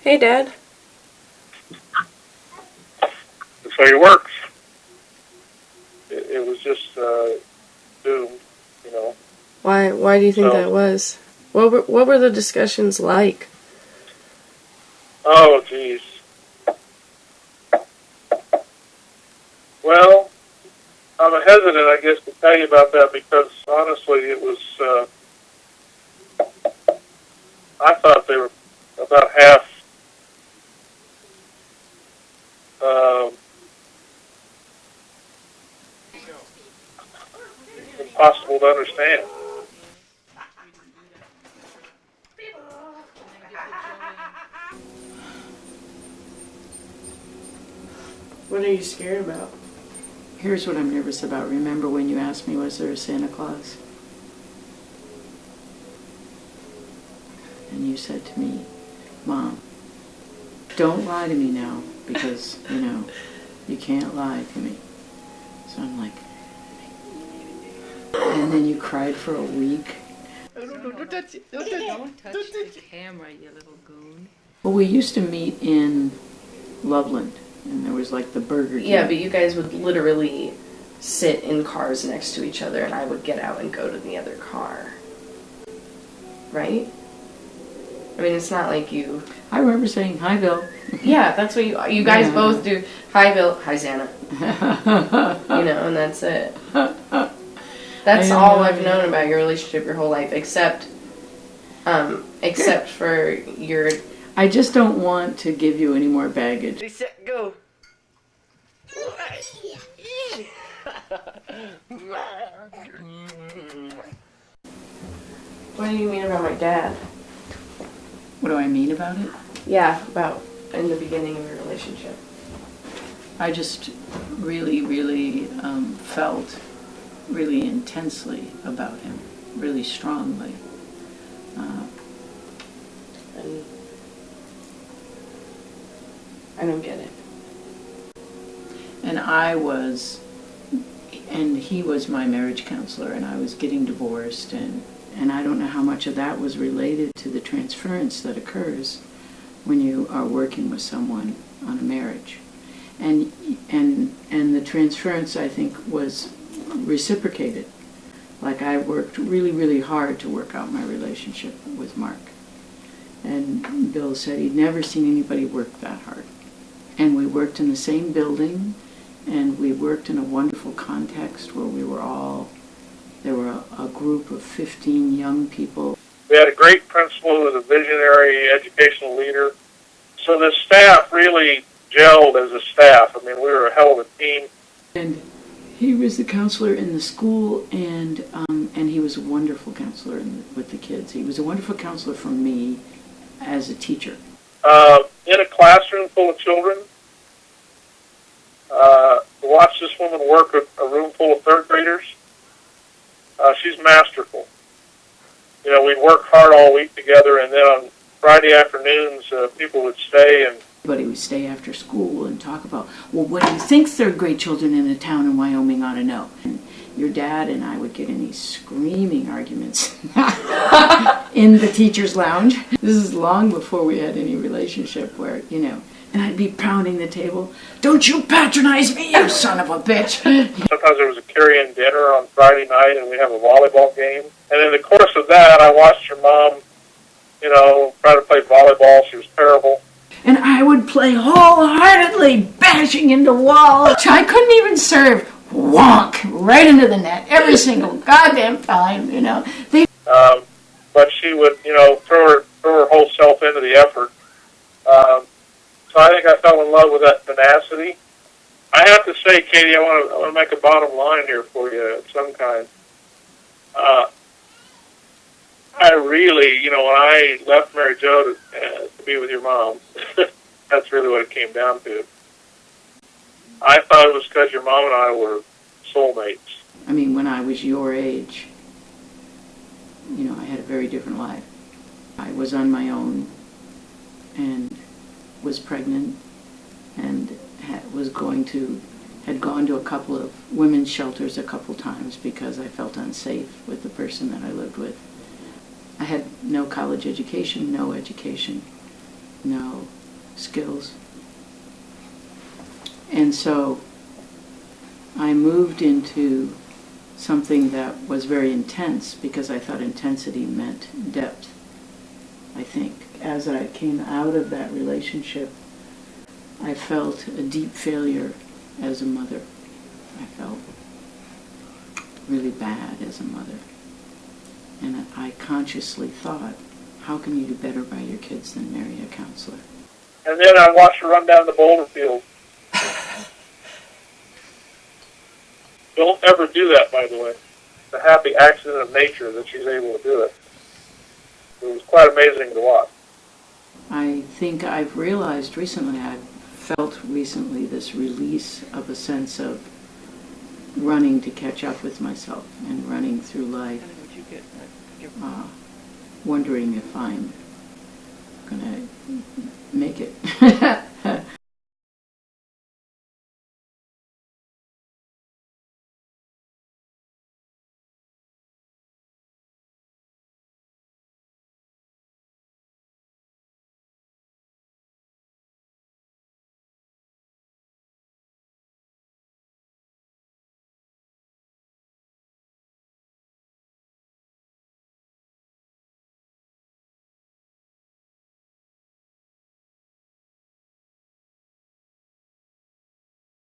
Hey, Dad. So he works. It was just doomed, you know. Why do you think So, that was? What were the discussions like? oh, geez. Well, I'm hesitant, I guess, to tell you about that because, honestly, it was, I thought they were about half um, impossible to understand. What are you scared about? Here's what I'm nervous about. Remember when you asked me, was there a Santa Claus? And you said to me, Mom, don't lie to me now because, you can't lie to me. So I'm like, and then you cried for a week. Don't touch it. Don't touch the camera, you little goon. Well, we used to meet in Loveland, and there was like the Burger King. Yeah, but you guys would literally sit in cars next to each other, and I would get out and go to the other car. Right? I mean, it's not like you... I remember saying, hi, Bill. Yeah, that's what you guys both do. Hi, Bill. Hi, Santa. And that's it. That's all I've known about your relationship your whole life, except for your... I just don't want to give you any more baggage. Ready, set, go. What do you mean about my dad? What do I mean about it? Yeah, about in the beginning of your relationship. I just really, really felt really intensely about him, really strongly. And I don't get it. And he was my marriage counselor, and I was getting divorced, and I don't know how much of that was related to the transference that occurs when you are working with someone on a marriage. And the transference, I think, was reciprocated. Like, I worked really, really hard to work out my relationship with Mark. And Bill said he'd never seen anybody work that hard. And we worked in the same building, and we worked in a wonderful context where there were a group of 15 young people. We had a great principal who was a visionary educational leader. So the staff really gelled as a staff. I mean, we were a hell of a team. And he was the counselor in the school, and he was a wonderful counselor with the kids. He was a wonderful counselor for me as a teacher. In a classroom full of children, to watch this woman work a room full of third graders, she's masterful. We'd work hard all week together, and then on Friday afternoons, people would stay and Everybody would stay after school and talk about, well, what do you think third grade children in a town in Wyoming ought to know? And your dad and I would get in these screaming arguments in the teacher's lounge. This is long before we had any relationship where, and I'd be pounding the table. Don't you patronize me, you son of a bitch. Sometimes there was a carry-in dinner on Friday night, and we'd have a volleyball game. And in the course of that, I watched your mom, try to play volleyball. She was terrible. And I would play wholeheartedly, bashing into walls. I couldn't even serve. Wonk! Right into the net. Every single goddamn time, But she would, throw her whole self into the effort. So I think I fell in love with that tenacity. I have to say, Katie, I want to make a bottom line here for you of some kind. I really, when I left Mary Jo to be with your mom, that's really what it came down to. I thought it was because your mom and I were soulmates. I mean, when I was your age, I had a very different life. I was on my own and was pregnant and had gone to a couple of women's shelters a couple times because I felt unsafe with the person that I lived with. I had no college education, no education. no skills. And so I moved into something that was very intense because I thought intensity meant depth, I think. As I came out of that relationship, I felt a deep failure as a mother. I felt really bad as a mother. And I consciously thought, how can you do better by your kids than marry a counselor? And then I watched her run down the boulder field. Don't ever do that, by the way. It's a happy accident of nature that she's able to do it. It was quite amazing to watch. I think I've realized recently, I've felt recently this release of a sense of running to catch up with myself and running through life, wondering if I'm going to make it.